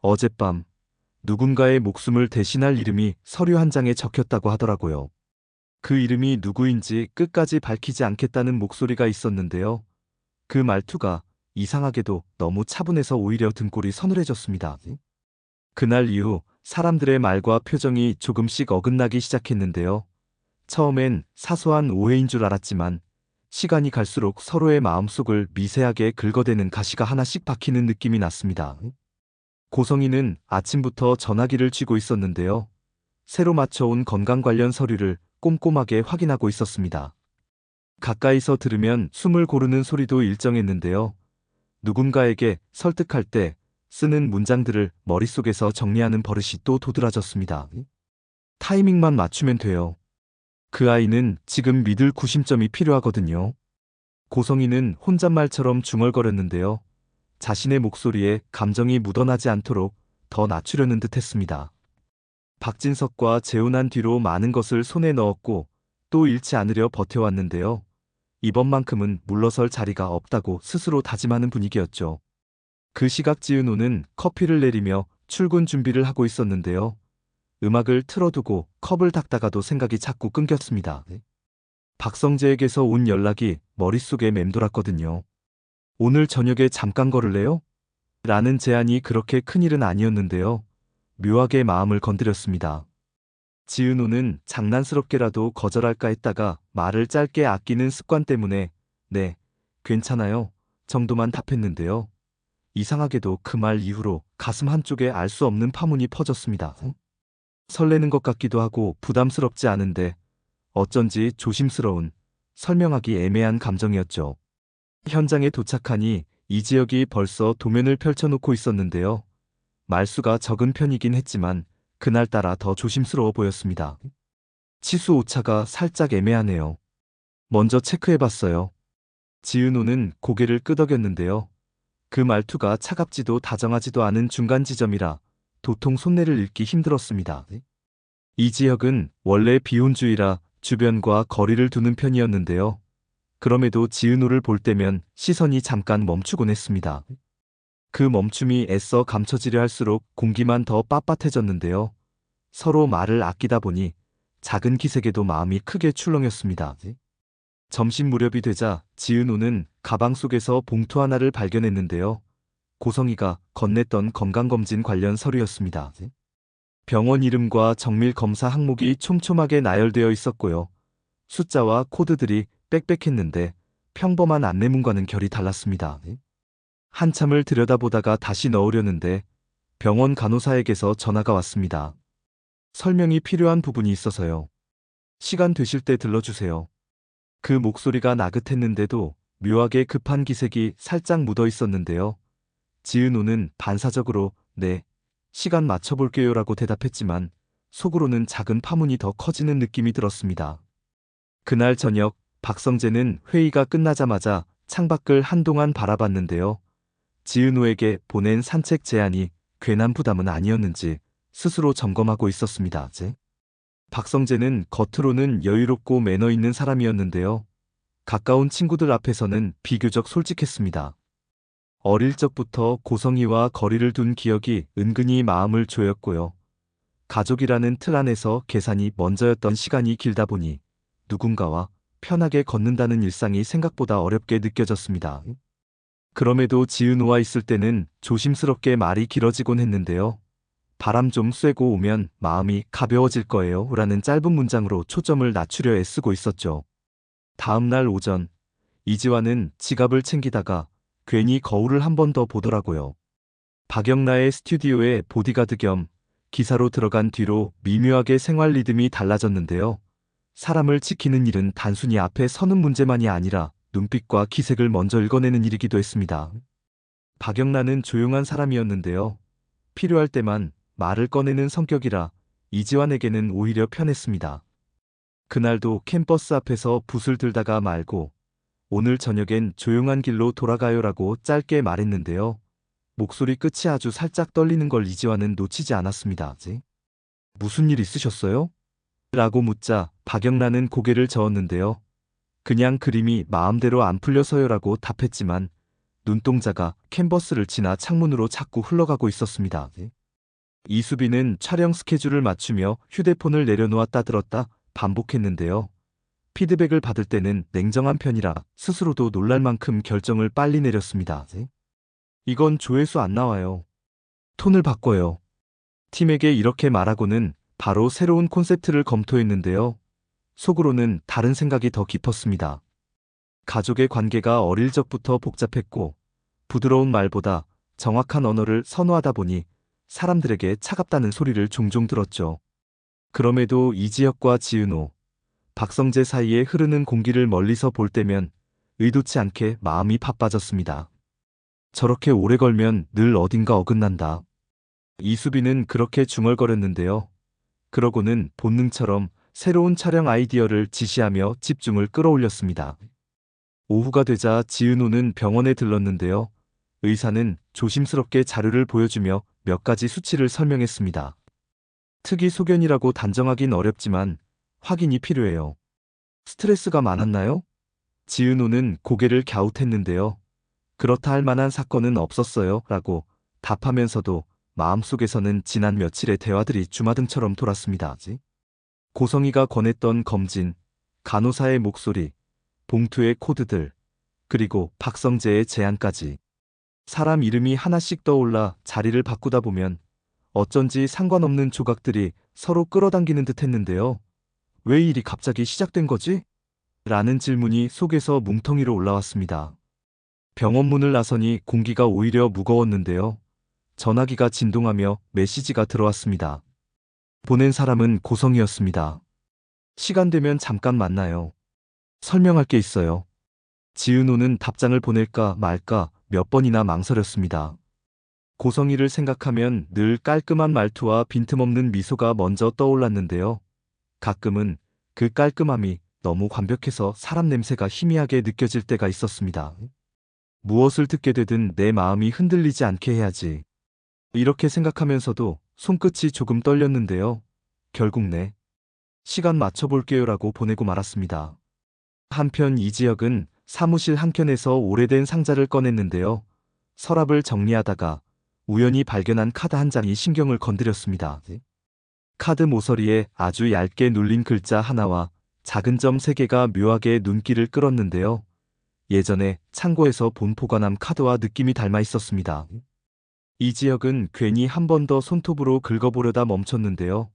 어젯밤 누군가의 목숨을 대신할 이름이 서류 한 장에 적혔다고 하더라고요. 그 이름이 누구인지 끝까지 밝히지 않겠다는 목소리가 있었는데요. 그 말투가 이상하게도 너무 차분해서 오히려 등골이 서늘해졌습니다. 그날 이후 사람들의 말과 표정이 조금씩 어긋나기 시작했는데요. 처음엔 사소한 오해인 줄 알았지만 시간이 갈수록 서로의 마음속을 미세하게 긁어대는 가시가 하나씩 박히는 느낌이 났습니다. 고성이는 아침부터 전화기를 쥐고 있었는데요. 새로 맞춰온 건강 관련 서류를 꼼꼼하게 확인하고 있었습니다. 가까이서 들으면 숨을 고르는 소리도 일정했는데요. 누군가에게 설득할 때 쓰는 문장들을 머릿속에서 정리하는 버릇이 또 도드라졌습니다. 타이밍만 맞추면 돼요. 그 아이는 지금 믿을 구심점이 필요하거든요. 고성이는 혼잣말처럼 중얼거렸는데요. 자신의 목소리에 감정이 묻어나지 않도록 더 낮추려는 듯 했습니다. 박진석과 재혼한 뒤로 많은 것을 손에 넣었고 또 잃지 않으려 버텨왔는데요. 이번만큼은 물러설 자리가 없다고 스스로 다짐하는 분위기였죠. 그 시각 지은호는 커피를 내리며 출근 준비를 하고 있었는데요. 음악을 틀어두고 컵을 닦다가도 생각이 자꾸 끊겼습니다. 박성재에게서 온 연락이 머릿속에 맴돌았거든요. 오늘 저녁에 잠깐 걸을래요? 라는 제안이 그렇게 큰일은 아니었는데요. 묘하게 마음을 건드렸습니다. 지은호는 장난스럽게라도 거절할까 했다가 말을 짧게 아끼는 습관 때문에 네, 괜찮아요 정도만 답했는데요. 이상하게도 그 말 이후로 가슴 한쪽에 알 수 없는 파문이 퍼졌습니다. 설레는 것 같기도 하고 부담스럽지 않은데 어쩐지 조심스러운, 설명하기 애매한 감정이었죠. 현장에 도착하니 이지혁이 벌써 도면을 펼쳐놓고 있었는데요. 말수가 적은 편이긴 했지만 그날따라 더 조심스러워 보였습니다. 치수 오차가 살짝 애매하네요. 먼저 체크해봤어요. 지은호는 고개를 끄덕였는데요. 그 말투가 차갑지도 다정하지도 않은 중간 지점이라 도통 손내를 읽기 힘들었습니다. 이지혁은 원래 비혼주의라 주변과 거리를 두는 편이었는데요. 그럼에도 지은호를 볼 때면 시선이 잠깐 멈추곤 했습니다. 그 멈춤이 애써 감춰지려 할수록 공기만 더 빳빳해졌는데요. 서로 말을 아끼다 보니 작은 기색에도 마음이 크게 출렁였습니다. 점심 무렵이 되자 지은호는 가방 속에서 봉투 하나를 발견했는데요. 고성이가 건넸던 건강검진 관련 서류였습니다. 병원 이름과 정밀 검사 항목이 촘촘하게 나열되어 있었고요. 숫자와 코드들이 빽빽했는데 평범한 안내문과는 결이 달랐습니다. 한참을 들여다보다가 다시 넣으려는데 병원 간호사에게서 전화가 왔습니다. 설명이 필요한 부분이 있어서요. 시간 되실 때 들러주세요. 그 목소리가 나긋했는데도 묘하게 급한 기색이 살짝 묻어 있었는데요. 지은호는 반사적으로 네, 시간 맞춰볼게요라고 대답했지만 속으로는 작은 파문이 더 커지는 느낌이 들었습니다. 그날 저녁 박성재는 회의가 끝나자마자 창밖을 한동안 바라봤는데요. 지은호에게 보낸 산책 제안이 괜한 부담은 아니었는지 스스로 점검하고 있었습니다. 박성재는 겉으로는 여유롭고 매너 있는 사람이었는데요. 가까운 친구들 앞에서는 비교적 솔직했습니다. 어릴 적부터 고성이와 거리를 둔 기억이 은근히 마음을 조였고요. 가족이라는 틀 안에서 계산이 먼저였던 시간이 길다 보니 누군가와 편하게 걷는다는 일상이 생각보다 어렵게 느껴졌습니다. 그럼에도 지은호와 있을 때는 조심스럽게 말이 길어지곤 했는데요. 바람 좀 쐬고 오면 마음이 가벼워질 거예요 라는 짧은 문장으로 초점을 낮추려 애쓰고 있었죠. 다음 날 오전 이지환은 지갑을 챙기다가 괜히 거울을 한 번 더 보더라고요. 박영라의 스튜디오에 보디가드 겸 기사로 들어간 뒤로 미묘하게 생활 리듬이 달라졌는데요. 사람을 지키는 일은 단순히 앞에 서는 문제만이 아니라 눈빛과 기색을 먼저 읽어내는 일이기도 했습니다. 박영라는 조용한 사람이었는데요. 필요할 때만 말을 꺼내는 성격이라 이지환에게는 오히려 편했습니다. 그날도 캠퍼스 앞에서 붓을 들다가 말고 오늘 저녁엔 조용한 길로 돌아가요라고 짧게 말했는데요. 목소리 끝이 아주 살짝 떨리는 걸 이지환은 놓치지 않았습니다. 무슨 일 있으셨어요? 라고 묻자 박영란은 고개를 저었는데요. 그냥 그림이 마음대로 안 풀려서요라고 답했지만 눈동자가 캔버스를 지나 창문으로 자꾸 흘러가고 있었습니다. 이수빈은 촬영 스케줄을 맞추며 휴대폰을 내려놓아 따들었다 반복했는데요. 피드백을 받을 때는 냉정한 편이라 스스로도 놀랄 만큼 결정을 빨리 내렸습니다. 이건 조회수 안 나와요. 톤을 바꿔요. 팀에게 이렇게 말하고는 바로 새로운 콘셉트를 검토했는데요. 속으로는 다른 생각이 더 깊었습니다. 가족의 관계가 어릴 적부터 복잡했고 부드러운 말보다 정확한 언어를 선호하다 보니 사람들에게 차갑다는 소리를 종종 들었죠. 그럼에도 이지혁과 지은호, 박성재 사이에 흐르는 공기를 멀리서 볼 때면 의도치 않게 마음이 바빠졌습니다. 저렇게 오래 걸면 늘 어딘가 어긋난다. 이수빈은 그렇게 중얼거렸는데요. 그러고는 본능처럼 새로운 촬영 아이디어를 지시하며 집중을 끌어올렸습니다. 오후가 되자 지은호는 병원에 들렀는데요. 의사는 조심스럽게 자료를 보여주며 몇 가지 수치를 설명했습니다. 특이 소견이라고 단정하긴 어렵지만 확인이 필요해요. 스트레스가 많았나요? 지은호는 고개를 갸웃했는데요. 그렇다 할 만한 사건은 없었어요. 라고 답하면서도 마음속에서는 지난 며칠의 대화들이 주마등처럼 돌았습니다. 고성이가 권했던 검진, 간호사의 목소리, 봉투의 코드들, 그리고 박성재의 제안까지. 사람 이름이 하나씩 떠올라 자리를 바꾸다 보면 어쩐지 상관없는 조각들이 서로 끌어당기는 듯 했는데요. 왜 이 일이 갑자기 시작된 거지? 라는 질문이 속에서 뭉텅이로 올라왔습니다. 병원 문을 나서니 공기가 오히려 무거웠는데요. 전화기가 진동하며 메시지가 들어왔습니다. 보낸 사람은 고성이었습니다. 시간 되면 잠깐 만나요. 설명할 게 있어요. 지은호는 답장을 보낼까 말까 몇 번이나 망설였습니다. 고성이를 생각하면 늘 깔끔한 말투와 빈틈없는 미소가 먼저 떠올랐는데요. 가끔은 그 깔끔함이 너무 완벽해서 사람 냄새가 희미하게 느껴질 때가 있었습니다. 무엇을 듣게 되든 내 마음이 흔들리지 않게 해야지. 이렇게 생각하면서도 손끝이 조금 떨렸는데요. 결국 네. 시간 맞춰볼게요라고 보내고 말았습니다. 한편 이지혁은 사무실 한켠에서 오래된 상자를 꺼냈는데요. 서랍을 정리하다가 우연히 발견한 카드 한 장이 신경을 건드렸습니다. 카드 모서리에 아주 얇게 눌린 글자 하나와 작은 점 3개가 묘하게 눈길을 끌었는데요. 예전에 창고에서 본 보관함 카드와 느낌이 닮아 있었습니다. 이지혁은 괜히 한 번 더 손톱으로 긁어보려다 멈췄는데요.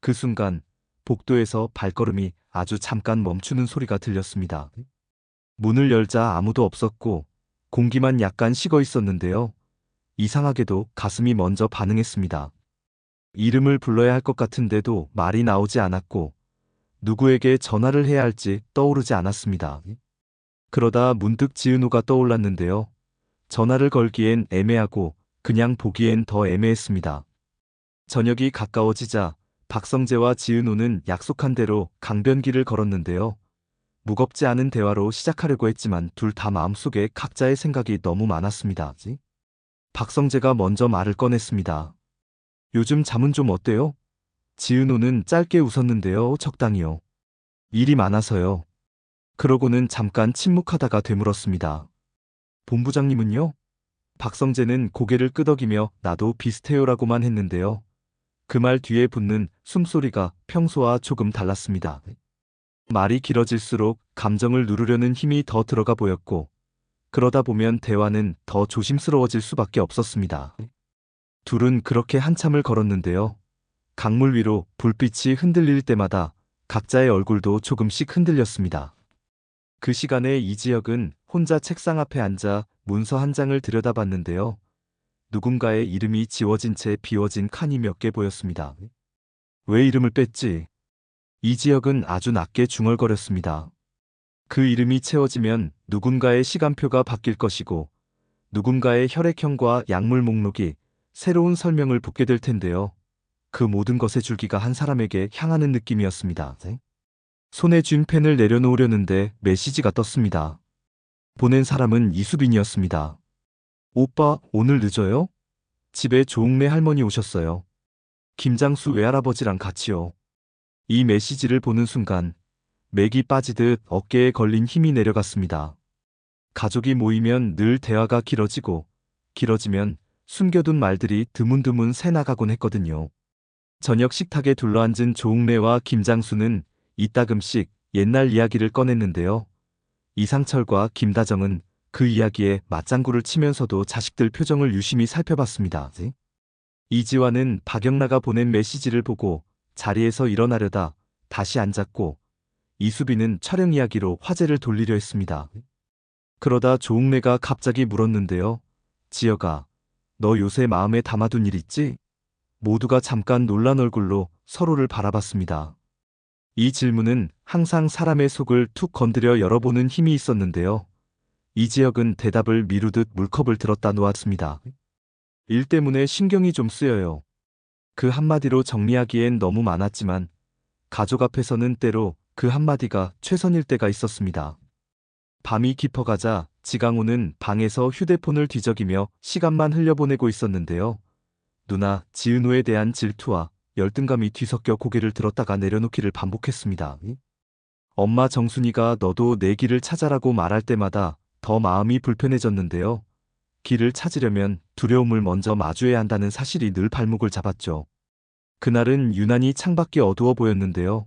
그 순간 복도에서 발걸음이 아주 잠깐 멈추는 소리가 들렸습니다. 문을 열자 아무도 없었고 공기만 약간 식어 있었는데요. 이상하게도 가슴이 먼저 반응했습니다. 이름을 불러야 할 것 같은데도 말이 나오지 않았고 누구에게 전화를 해야 할지 떠오르지 않았습니다. 그러다 문득 지은호가 떠올랐는데요. 전화를 걸기엔 애매하고 그냥 보기엔 더 애매했습니다. 저녁이 가까워지자 박성재와 지은호는 약속한 대로 강변길을 걸었는데요. 무겁지 않은 대화로 시작하려고 했지만 둘 다 마음속에 각자의 생각이 너무 많았습니다. 박성재가 먼저 말을 꺼냈습니다. 요즘 잠은 좀 어때요? 지은호는 짧게 웃었는데요. 적당히요. 일이 많아서요. 그러고는 잠깐 침묵하다가 되물었습니다. 본부장님은요? 박성재는 고개를 끄덕이며 나도 비슷해요라고만 했는데요. 그 말 뒤에 붙는 숨소리가 평소와 조금 달랐습니다. 말이 길어질수록 감정을 누르려는 힘이 더 들어가 보였고 그러다 보면 대화는 더 조심스러워질 수밖에 없었습니다. 둘은 그렇게 한참을 걸었는데요. 강물 위로 불빛이 흔들릴 때마다 각자의 얼굴도 조금씩 흔들렸습니다. 그 시간에 이지혁은 혼자 책상 앞에 앉아 문서 한 장을 들여다봤는데요. 누군가의 이름이 지워진 채 비워진 칸이 몇 개 보였습니다. 왜 이름을 뺐지? 이지혁은 아주 낮게 중얼거렸습니다. 그 이름이 채워지면 누군가의 시간표가 바뀔 것이고 누군가의 혈액형과 약물 목록이 새로운 설명을 붙게 될 텐데요. 그 모든 것의 줄기가 한 사람에게 향하는 느낌이었습니다. 손에 쥔 펜을 내려놓으려는데 메시지가 떴습니다. 보낸 사람은 이수빈이었습니다. 오빠, 오늘 늦어요? 집에 조웅래 할머니 오셨어요. 김장수 외할아버지랑 같이요. 이 메시지를 보는 순간 맥이 빠지듯 어깨에 걸린 힘이 내려갔습니다. 가족이 모이면 늘 대화가 길어지면 숨겨둔 말들이 드문드문 새나가곤 했거든요. 저녁 식탁에 둘러앉은 조웅래와 김장수는 이따금씩 옛날 이야기를 꺼냈는데요. 이상철과 김다정은 그 이야기에 맞장구를 치면서도 자식들 표정을 유심히 살펴봤습니다. 이지화는 박영나가 보낸 메시지를 보고 자리에서 일어나려다 다시 앉았고, 이수빈은 촬영 이야기로 화제를 돌리려 했습니다. 그러다 조웅래가 갑자기 물었는데요. 지혁아, 너 요새 마음에 담아둔 일 있지? 모두가 잠깐 놀란 얼굴로 서로를 바라봤습니다. 이 질문은 항상 사람의 속을 툭 건드려 열어보는 힘이 있었는데요. 이지혁은 대답을 미루듯 물컵을 들었다 놓았습니다. 일 때문에 신경이 좀 쓰여요. 그 한마디로 정리하기엔 너무 많았지만 가족 앞에서는 때로 그 한마디가 최선일 때가 있었습니다. 밤이 깊어가자 지강호는 방에서 휴대폰을 뒤적이며 시간만 흘려보내고 있었는데요. 누나 지은호에 대한 질투와 열등감이 뒤섞여 고개를 들었다가 내려놓기를 반복했습니다. 엄마 정순이가 너도 내 길을 찾아라고 말할 때마다 더 마음이 불편해졌는데요. 길을 찾으려면 두려움을 먼저 마주해야 한다는 사실이 늘 발목을 잡았죠. 그날은 유난히 창밖이 어두워 보였는데요.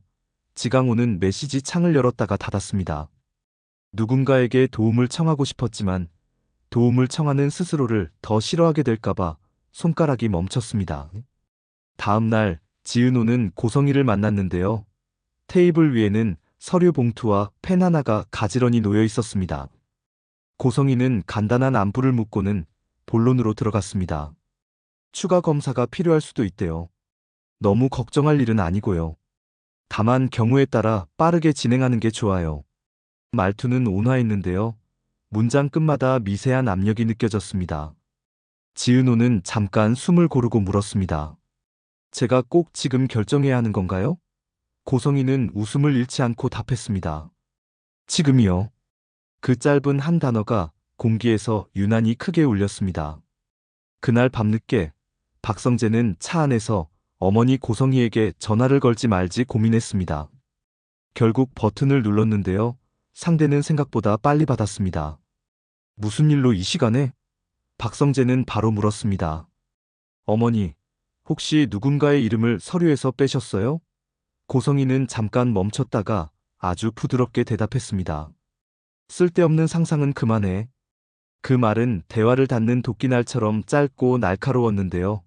지강호는 메시지 창을 열었다가 닫았습니다. 누군가에게 도움을 청하고 싶었지만 도움을 청하는 스스로를 더 싫어하게 될까봐 손가락이 멈췄습니다. 다음 날 지은호는 고성이를 만났는데요. 테이블 위에는 서류 봉투와 펜 하나가 가지런히 놓여 있었습니다. 고성이는 간단한 안부를 묻고는 본론으로 들어갔습니다. 추가 검사가 필요할 수도 있대요. 너무 걱정할 일은 아니고요. 다만 경우에 따라 빠르게 진행하는 게 좋아요. 말투는 온화했는데요. 문장 끝마다 미세한 압력이 느껴졌습니다. 지은호는 잠깐 숨을 고르고 물었습니다. 제가 꼭 지금 결정해야 하는 건가요? 고성이는 웃음을 잃지 않고 답했습니다. 지금이요. 그 짧은 한 단어가 공기에서 유난히 크게 울렸습니다. 그날 밤늦게 박성재는 차 안에서 어머니 고성이에게 전화를 걸지 말지 고민했습니다. 결국 버튼을 눌렀는데요. 상대는 생각보다 빨리 받았습니다. 무슨 일로 이 시간에? 박성재는 바로 물었습니다. 어머니, 혹시 누군가의 이름을 서류에서 빼셨어요? 고성이는 잠깐 멈췄다가 아주 부드럽게 대답했습니다. 쓸데없는 상상은 그만해. 그 말은 대화를 닫는 도끼날처럼 짧고 날카로웠는데요.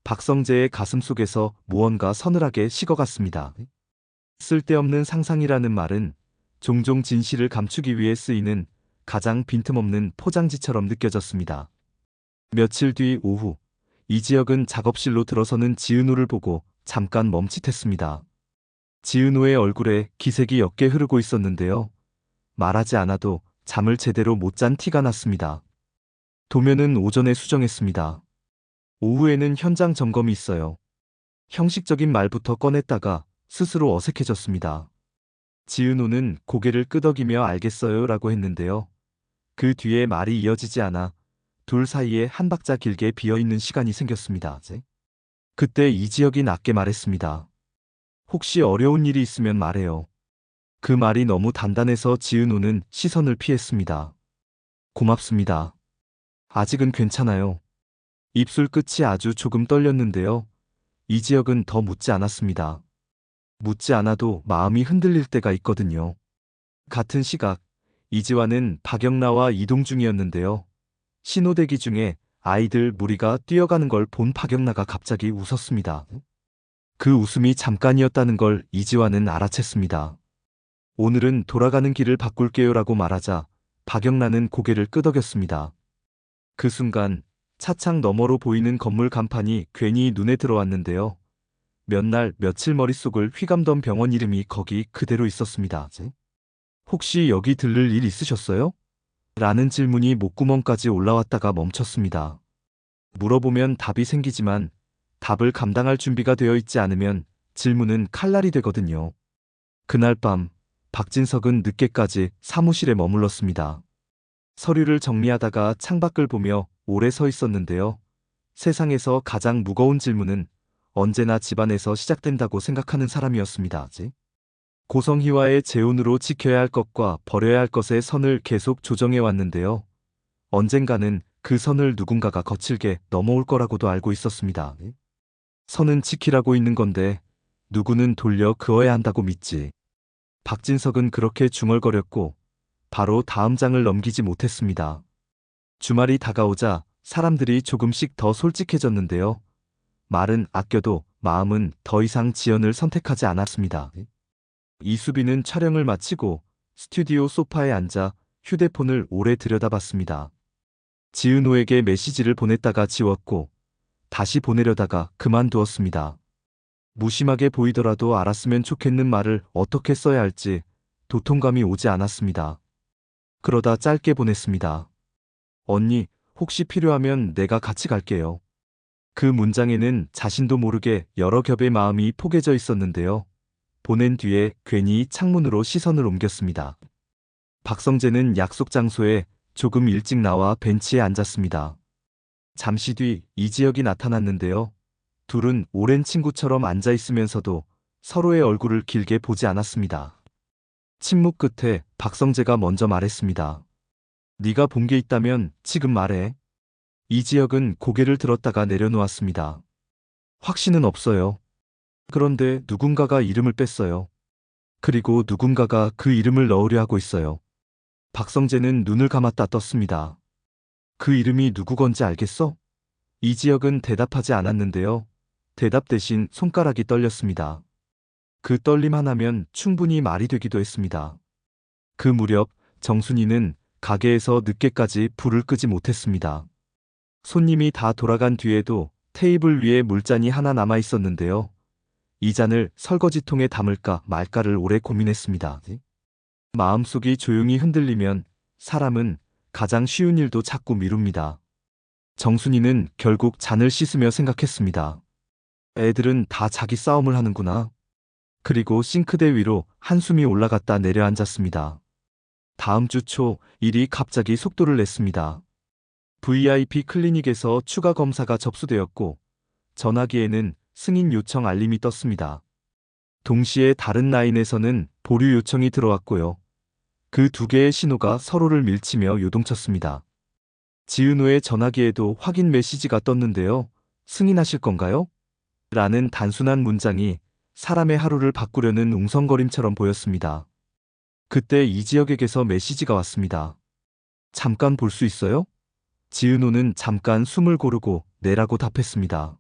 박성재의 가슴 속에서 무언가 서늘하게 식어갔습니다. 쓸데없는 상상이라는 말은 종종 진실을 감추기 위해 쓰이는 가장 빈틈없는 포장지처럼 느껴졌습니다. 며칠 뒤 오후, 이지혁은 작업실로 들어서는 지은호를 보고 잠깐 멈칫했습니다. 지은호의 얼굴에 기색이 옅게 흐르고 있었는데요. 말하지 않아도 잠을 제대로 못 잔 티가 났습니다. 도면은 오전에 수정했습니다. 오후에는 현장 점검이 있어요. 형식적인 말부터 꺼냈다가 스스로 어색해졌습니다. 지은호는 고개를 끄덕이며 알겠어요 라고 했는데요. 그 뒤에 말이 이어지지 않아 둘 사이에 한 박자 길게 비어있는 시간이 생겼습니다. 그때 이지혁이 낮게 말했습니다. 혹시 어려운 일이 있으면 말해요. 그 말이 너무 단단해서 지은호는 시선을 피했습니다. 고맙습니다. 아직은 괜찮아요. 입술 끝이 아주 조금 떨렸는데요. 이지혁은 더 묻지 않았습니다. 묻지 않아도 마음이 흔들릴 때가 있거든요. 같은 시각, 이지화는 박영나와 이동 중이었는데요. 신호대기 중에 아이들 무리가 뛰어가는 걸 본 박영나가 갑자기 웃었습니다. 그 웃음이 잠깐이었다는 걸 이지화는 알아챘습니다. 오늘은 돌아가는 길을 바꿀게요라고 말하자 박영나는 고개를 끄덕였습니다. 그 순간 차창 너머로 보이는 건물 간판이 괜히 눈에 들어왔는데요. 몇 날 며칠 머릿속을 휘감던 병원 이름이 거기 그대로 있었습니다. 혹시 여기 들를 일 있으셨어요? 라는 질문이 목구멍까지 올라왔다가 멈췄습니다. 물어보면 답이 생기지만 답을 감당할 준비가 되어 있지 않으면 질문은 칼날이 되거든요. 그날 밤 박진석은 늦게까지 사무실에 머물렀습니다. 서류를 정리하다가 창밖을 보며 오래 서 있었는데요. 세상에서 가장 무거운 질문은 언제나 집안에서 시작된다고 생각하는 사람이었습니다. 고성희와의 재혼으로 지켜야 할 것과 버려야 할 것의 선을 계속 조정해 왔는데요. 언젠가는 그 선을 누군가가 거칠게 넘어올 거라고도 알고 있었습니다. 선은 지키라고 있는 건데 누구는 돌려 그어야 한다고 믿지. 박진석은 그렇게 중얼거렸고 바로 다음 장을 넘기지 못했습니다. 주말이 다가오자 사람들이 조금씩 더 솔직해졌는데요. 말은 아껴도 마음은 더 이상 지연을 선택하지 않았습니다. 이수빈은 촬영을 마치고 스튜디오 소파에 앉아 휴대폰을 오래 들여다봤습니다. 지은호에게 메시지를 보냈다가 지웠고 다시 보내려다가 그만두었습니다. 무심하게 보이더라도 알았으면 좋겠는 말을 어떻게 써야 할지 도통감이 오지 않았습니다. 그러다 짧게 보냈습니다. 언니, 혹시 필요하면 내가 같이 갈게요. 그 문장에는 자신도 모르게 여러 겹의 마음이 포개져 있었는데요. 보낸 뒤에 괜히 창문으로 시선을 옮겼습니다. 박성재는 약속 장소에 조금 일찍 나와 벤치에 앉았습니다. 잠시 뒤 이지혁이 나타났는데요. 둘은 오랜 친구처럼 앉아 있으면서도 서로의 얼굴을 길게 보지 않았습니다. 침묵 끝에 박성재가 먼저 말했습니다. 네가 본 게 있다면 지금 말해. 이지혁은 고개를 들었다가 내려놓았습니다. 확신은 없어요. 그런데 누군가가 이름을 뺐어요. 그리고 누군가가 그 이름을 넣으려 하고 있어요. 박성재는 눈을 감았다 떴습니다. 그 이름이 누구 건지 알겠어? 이지혁은 대답하지 않았는데요. 대답 대신 손가락이 떨렸습니다. 그 떨림 하나면 충분히 말이 되기도 했습니다. 그 무렵 정순이는 가게에서 늦게까지 불을 끄지 못했습니다. 손님이 다 돌아간 뒤에도 테이블 위에 물잔이 하나 남아 있었는데요. 이 잔을 설거지통에 담을까 말까를 오래 고민했습니다. 마음속이 조용히 흔들리면 사람은 가장 쉬운 일도 자꾸 미룹니다. 정순이는 결국 잔을 씻으며 생각했습니다. 애들은 다 자기 싸움을 하는구나. 그리고 싱크대 위로 한숨이 올라갔다 내려앉았습니다. 다음 주 초 일이 갑자기 속도를 냈습니다. VIP 클리닉에서 추가 검사가 접수되었고 전화기에는 승인 요청 알림이 떴습니다. 동시에 다른 라인에서는 보류 요청이 들어왔고요. 그 두 개의 신호가 서로를 밀치며 요동쳤습니다. 지은호의 전화기에도 확인 메시지가 떴는데요. 승인하실 건가요? 라는 단순한 문장이 사람의 하루를 바꾸려는 웅성거림처럼 보였습니다. 그때 이지혁에게서 메시지가 왔습니다. 잠깐 볼 수 있어요? 지은호는 잠깐 숨을 고르고 네라고 답했습니다.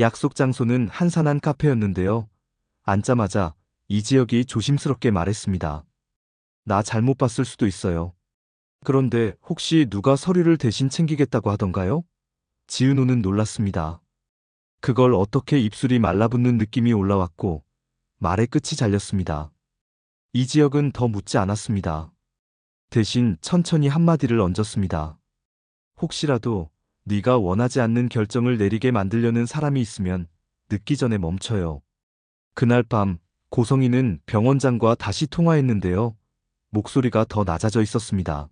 약속 장소는 한산한 카페였는데요. 앉자마자 이지혁이 조심스럽게 말했습니다. 나 잘못 봤을 수도 있어요. 그런데 혹시 누가 서류를 대신 챙기겠다고 하던가요? 지은호는 놀랐습니다. 그걸 어떻게 입술이 말라붙는 느낌이 올라왔고 말의 끝이 잘렸습니다. 이지혁은 더 묻지 않았습니다. 대신 천천히 한마디를 얹었습니다. 혹시라도 네가 원하지 않는 결정을 내리게 만들려는 사람이 있으면 늦기 전에 멈춰요. 그날 밤 고성희는 병원장과 다시 통화했는데요. 목소리가 더 낮아져 있었습니다.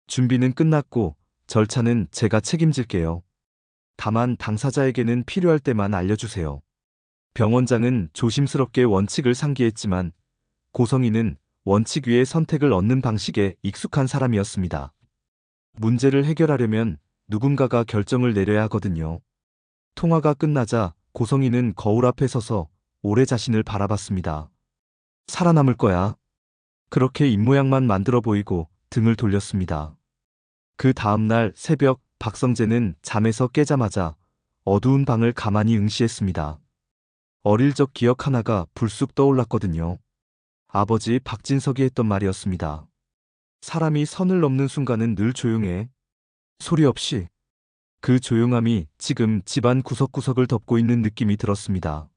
준비는 끝났고 절차는 제가 책임질게요. 다만 당사자에게는 필요할 때만 알려주세요. 병원장은 조심스럽게 원칙을 상기했지만 고성희는 원칙 위에 선택을 얻는 방식에 익숙한 사람이었습니다. 문제를 해결하려면 누군가가 결정을 내려야 하거든요. 통화가 끝나자 고성희는 거울 앞에 서서 오래 자신을 바라봤습니다. 살아남을 거야. 그렇게 입모양만 만들어 보이고 등을 돌렸습니다. 그 다음날 새벽 박성재는 잠에서 깨자마자 어두운 방을 가만히 응시했습니다. 어릴 적 기억 하나가 불쑥 떠올랐거든요. 아버지 박진석이 했던 말이었습니다. 사람이 선을 넘는 순간은 늘 조용해. 소리 없이. 그 조용함이 지금 집안 구석구석을 덮고 있는 느낌이 들었습니다.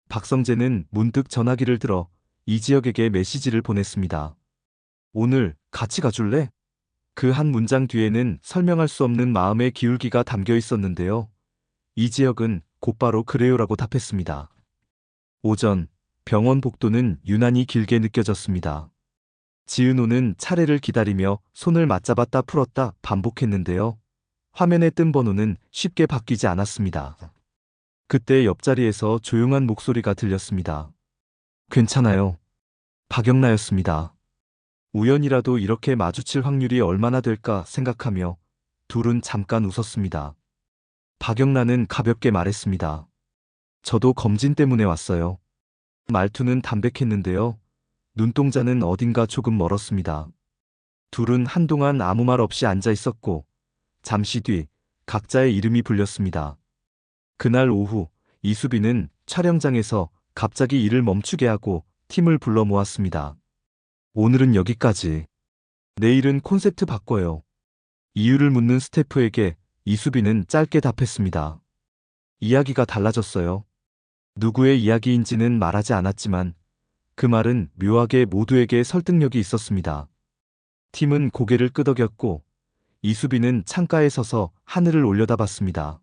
박성재는 문득 전화기를 들어 이지혁에게 메시지를 보냈습니다. 오늘 같이 가줄래? 그 한 문장 뒤에는 설명할 수 없는 마음의 기울기가 담겨 있었는데요. 이지혁은 곧바로 그래요라고 답했습니다. 오전, 병원 복도는 유난히 길게 느껴졌습니다. 지은호는 차례를 기다리며 손을 맞잡았다 풀었다 반복했는데요. 화면에 뜬 번호는 쉽게 바뀌지 않았습니다. 그때 옆자리에서 조용한 목소리가 들렸습니다. 괜찮아요. 박영나였습니다. 우연이라도 이렇게 마주칠 확률이 얼마나 될까 생각하며 둘은 잠깐 웃었습니다. 박영란은 가볍게 말했습니다. 저도 검진 때문에 왔어요. 말투는 담백했는데요. 눈동자는 어딘가 조금 멀었습니다. 둘은 한동안 아무 말 없이 앉아 있었고 잠시 뒤 각자의 이름이 불렸습니다. 그날 오후 이수빈은 촬영장에서 갑자기 일을 멈추게 하고 팀을 불러 모았습니다. 오늘은 여기까지. 내일은 콘셉트 바꿔요. 이유를 묻는 스태프에게 이수빈은 짧게 답했습니다. 이야기가 달라졌어요. 누구의 이야기인지는 말하지 않았지만 그 말은 묘하게 모두에게 설득력이 있었습니다. 팀은 고개를 끄덕였고 이수빈은 창가에 서서 하늘을 올려다봤습니다.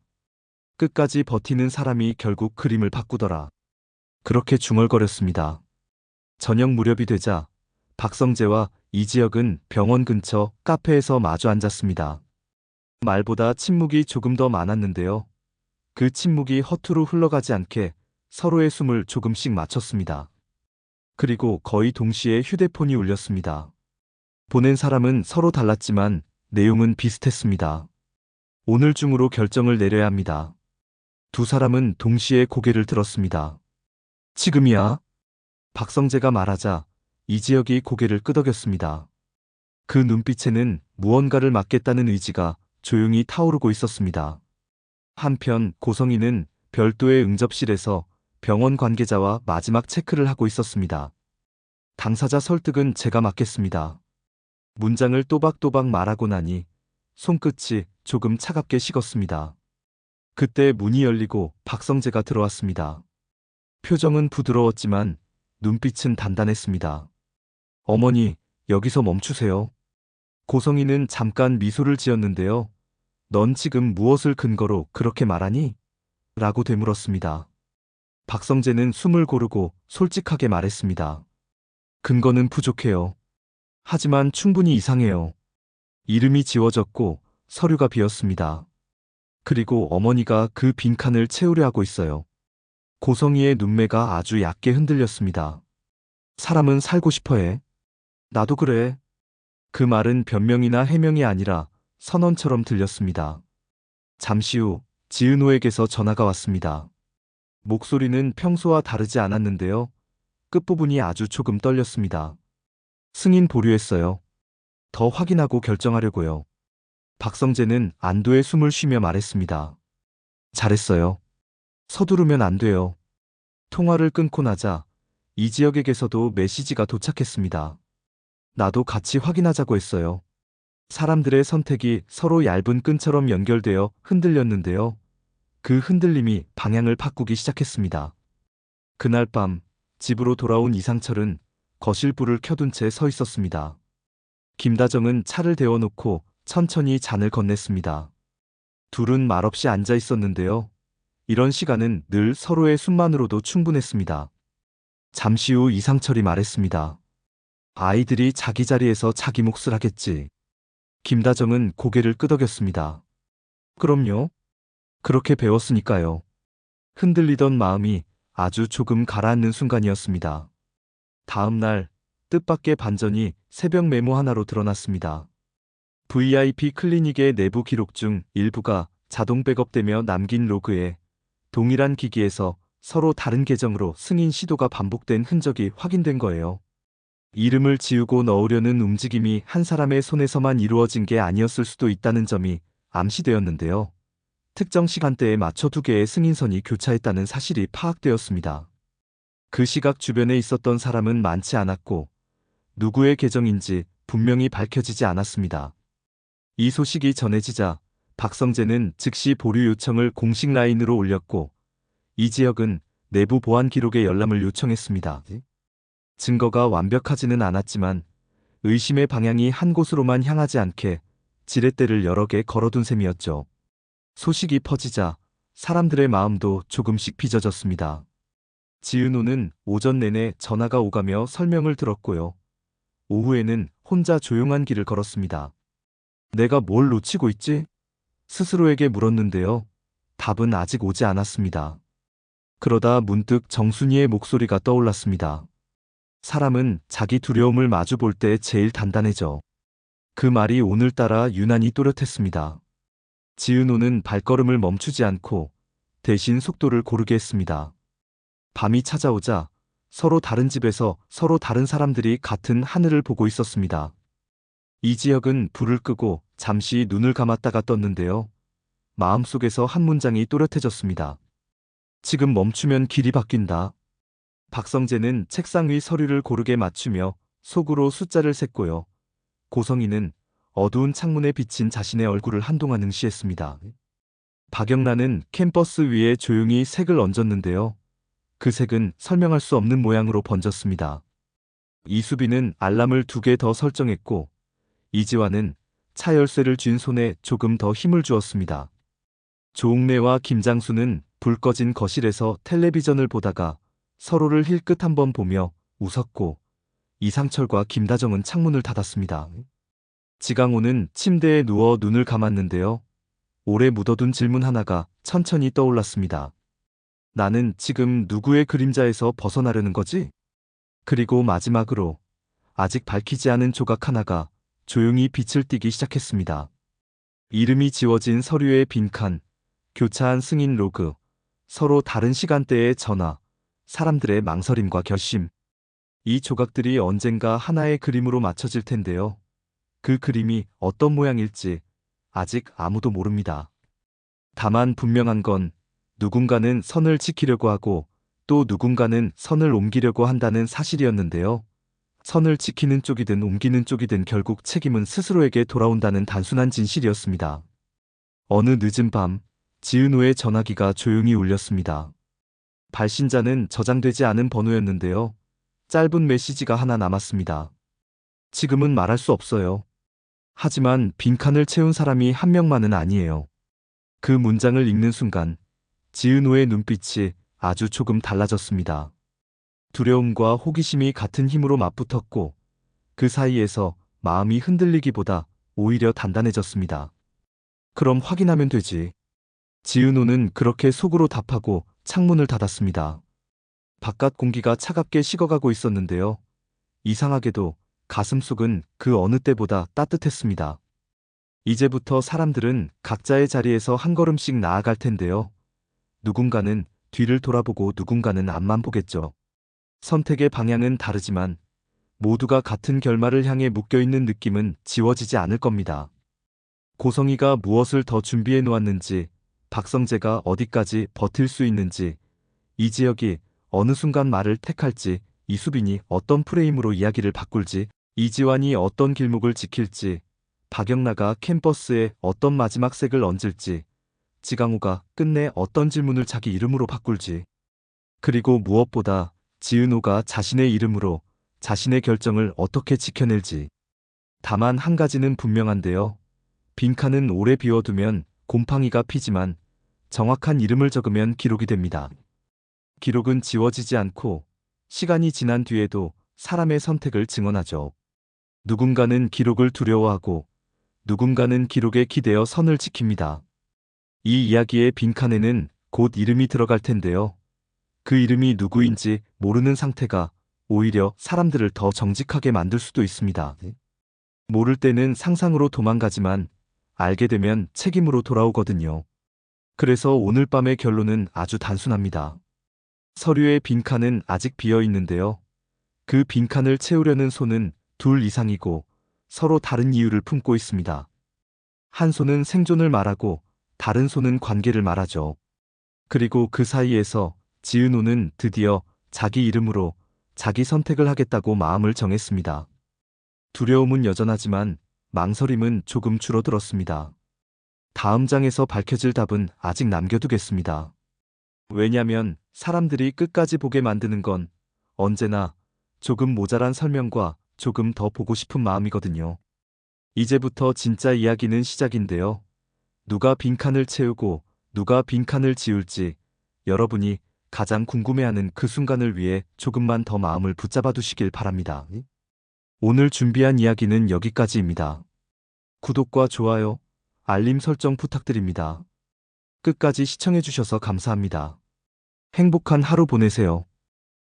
끝까지 버티는 사람이 결국 그림을 바꾸더라. 그렇게 중얼거렸습니다. 저녁 무렵이 되자 박성재와 이지혁은 병원 근처 카페에서 마주 앉았습니다. 말보다 침묵이 조금 더 많았는데요. 그 침묵이 허투루 흘러가지 않게 서로의 숨을 조금씩 맞췄습니다. 그리고 거의 동시에 휴대폰이 울렸습니다. 보낸 사람은 서로 달랐지만 내용은 비슷했습니다. 오늘 중으로 결정을 내려야 합니다. 두 사람은 동시에 고개를 들었습니다. 지금이야? 박성재가 말하자 이지혁이 고개를 끄덕였습니다. 그 눈빛에는 무언가를 맡겠다는 의지가 조용히 타오르고 있었습니다. 한편 고성희는 별도의 응접실에서 병원 관계자와 마지막 체크를 하고 있었습니다. 당사자 설득은 제가 맡겠습니다. 문장을 또박또박 말하고 나니 손끝이 조금 차갑게 식었습니다. 그때 문이 열리고 박성재가 들어왔습니다. 표정은 부드러웠지만 눈빛은 단단했습니다. 어머니, 여기서 멈추세요. 고성희는 잠깐 미소를 지었는데요. 넌 지금 무엇을 근거로 그렇게 말하니? 라고 되물었습니다. 박성재는 숨을 고르고 솔직하게 말했습니다. 근거는 부족해요. 하지만 충분히 이상해요. 이름이 지워졌고 서류가 비었습니다. 그리고 어머니가 그 빈칸을 채우려 하고 있어요. 고성희의 눈매가 아주 얕게 흔들렸습니다. 사람은 살고 싶어 해. 나도 그래. 그 말은 변명이나 해명이 아니라 선언처럼 들렸습니다. 잠시 후 지은호에게서 전화가 왔습니다. 목소리는 평소와 다르지 않았는데요. 끝부분이 아주 조금 떨렸습니다. 승인 보류했어요. 더 확인하고 결정하려고요. 박성재는 안도의 숨을 쉬며 말했습니다. 잘했어요. 서두르면 안 돼요. 통화를 끊고 나자 이지혁에게서도 메시지가 도착했습니다. 나도 같이 확인하자고 했어요. 사람들의 선택이 서로 얇은 끈처럼 연결되어 흔들렸는데요. 그 흔들림이 방향을 바꾸기 시작했습니다. 그날 밤 집으로 돌아온 이상철은 거실 불을 켜둔 채 서 있었습니다. 김다정은 차를 데워놓고 천천히 잔을 건넸습니다. 둘은 말없이 앉아 있었는데요. 이런 시간은 늘 서로의 숨만으로도 충분했습니다. 잠시 후 이상철이 말했습니다. 아이들이 자기 자리에서 자기 몫을 하겠지. 김다정은 고개를 끄덕였습니다. 그럼요. 그렇게 배웠으니까요. 흔들리던 마음이 아주 조금 가라앉는 순간이었습니다. 다음 날 뜻밖의 반전이 새벽 메모 하나로 드러났습니다. VIP 클리닉의 내부 기록 중 일부가 자동 백업되며 남긴 로그에 동일한 기기에서 서로 다른 계정으로 승인 시도가 반복된 흔적이 확인된 거예요. 이름을 지우고 넣으려는 움직임이 한 사람의 손에서만 이루어진 게 아니었을 수도 있다는 점이 암시되었는데요. 특정 시간대에 맞춰 두 개의 승인선이 교차했다는 사실이 파악되었습니다. 그 시각 주변에 있었던 사람은 많지 않았고 누구의 계정인지 분명히 밝혀지지 않았습니다. 이 소식이 전해지자 박성재는 즉시 보류 요청을 공식 라인으로 올렸고 이지혁은 내부 보안 기록의 열람을 요청했습니다. 증거가 완벽하지는 않았지만 의심의 방향이 한 곳으로만 향하지 않게 지렛대를 여러 개 걸어둔 셈이었죠. 소식이 퍼지자 사람들의 마음도 조금씩 빚어졌습니다. 지은호는 오전 내내 전화가 오가며 설명을 들었고요. 오후에는 혼자 조용한 길을 걸었습니다. 내가 뭘 놓치고 있지? 스스로에게 물었는데요. 답은 아직 오지 않았습니다. 그러다 문득 정순이의 목소리가 떠올랐습니다. 사람은 자기 두려움을 마주 볼 때 제일 단단해져. 그 말이 오늘따라 유난히 또렷했습니다. 지은호는 발걸음을 멈추지 않고 대신 속도를 고르게 했습니다. 밤이 찾아오자 서로 다른 집에서 서로 다른 사람들이 같은 하늘을 보고 있었습니다. 이 지역은 불을 끄고 잠시 눈을 감았다가 떴는데요. 마음속에서 한 문장이 또렷해졌습니다. 지금 멈추면 길이 바뀐다. 박성재는 책상 위 서류를 고르게 맞추며 속으로 숫자를 셌고요. 고성희는 어두운 창문에 비친 자신의 얼굴을 한동안 응시했습니다. 박영란은 캠퍼스 위에 조용히 색을 얹었는데요. 그 색은 설명할 수 없는 모양으로 번졌습니다. 이수빈은 알람을 2개 더 설정했고 이지환은 차 열쇠를 쥔 손에 조금 더 힘을 주었습니다. 조옥래와 김장수는 불 꺼진 거실에서 텔레비전을 보다가 서로를 힐끗 한번 보며 웃었고 이상철과 김다정은 창문을 닫았습니다. 지강호는 침대에 누워 눈을 감았는데요. 오래 묻어둔 질문 하나가 천천히 떠올랐습니다. 나는 지금 누구의 그림자에서 벗어나려는 거지? 그리고 마지막으로 아직 밝히지 않은 조각 하나가 조용히 빛을 띠기 시작했습니다. 이름이 지워진 서류의 빈칸, 교차한 승인 로그, 서로 다른 시간대의 전화, 사람들의 망설임과 결심. 이 조각들이 언젠가 하나의 그림으로 맞춰질 텐데요. 그 그림이 어떤 모양일지 아직 아무도 모릅니다. 다만 분명한 건 누군가는 선을 지키려고 하고 또 누군가는 선을 옮기려고 한다는 사실이었는데요. 선을 지키는 쪽이든 옮기는 쪽이든 결국 책임은 스스로에게 돌아온다는 단순한 진실이었습니다. 어느 늦은 밤, 지은호의 전화기가 조용히 울렸습니다. 발신자는 저장되지 않은 번호였는데요. 짧은 메시지가 하나 남았습니다. 지금은 말할 수 없어요. 하지만 빈칸을 채운 사람이 한 명만은 아니에요. 그 문장을 읽는 순간 지은호의 눈빛이 아주 조금 달라졌습니다. 두려움과 호기심이 같은 힘으로 맞붙었고 그 사이에서 마음이 흔들리기보다 오히려 단단해졌습니다. 그럼 확인하면 되지. 지은호는 그렇게 속으로 답하고 창문을 닫았습니다. 바깥 공기가 차갑게 식어가고 있었는데요. 이상하게도 가슴속은 그 어느 때보다 따뜻했습니다. 이제부터 사람들은 각자의 자리에서 한 걸음씩 나아갈 텐데요. 누군가는 뒤를 돌아보고 누군가는 앞만 보겠죠. 선택의 방향은 다르지만 모두가 같은 결말을 향해 묶여있는 느낌은 지워지지 않을 겁니다. 고성희가 무엇을 더 준비해 놓았는지, 박성재가 어디까지 버틸 수 있는지, 이지혁이 어느 순간 말을 택할지, 이수빈이 어떤 프레임으로 이야기를 바꿀지, 이지환이 어떤 길목을 지킬지, 박영라가 캠퍼스에 어떤 마지막 색을 얹을지, 지강호가 끝내 어떤 질문을 자기 이름으로 바꿀지, 그리고 무엇보다 지은호가 자신의 이름으로 자신의 결정을 어떻게 지켜낼지. 다만 한 가지는 분명한데요. 빈칸은 오래 비워두면 곰팡이가 피지만 정확한 이름을 적으면 기록이 됩니다. 기록은 지워지지 않고 시간이 지난 뒤에도 사람의 선택을 증언하죠. 누군가는 기록을 두려워하고 누군가는 기록에 기대어 선을 지킵니다. 이 이야기의 빈칸에는 곧 이름이 들어갈 텐데요. 그 이름이 누구인지 모르는 상태가 오히려 사람들을 더 정직하게 만들 수도 있습니다. 모를 때는 상상으로 도망가지만 알게 되면 책임으로 돌아오거든요. 그래서 오늘 밤의 결론은 아주 단순합니다. 서류의 빈칸은 아직 비어 있는데요. 그 빈칸을 채우려는 손은 둘 이상이고 서로 다른 이유를 품고 있습니다. 한 손은 생존을 말하고 다른 손은 관계를 말하죠. 그리고 그 사이에서 지은호는 드디어 자기 이름으로 자기 선택을 하겠다고 마음을 정했습니다. 두려움은 여전하지만 망설임은 조금 줄어들었습니다. 다음 장에서 밝혀질 답은 아직 남겨두겠습니다. 왜냐면 사람들이 끝까지 보게 만드는 건 언제나 조금 모자란 설명과 조금 더 보고 싶은 마음이거든요. 이제부터 진짜 이야기는 시작인데요. 누가 빈칸을 채우고 누가 빈칸을 지울지 여러분이 가장 궁금해하는 그 순간을 위해 조금만 더 마음을 붙잡아 두시길 바랍니다. 오늘 준비한 이야기는 여기까지입니다. 구독과 좋아요, 알림 설정 부탁드립니다. 끝까지 시청해주셔서 감사합니다. 행복한 하루 보내세요.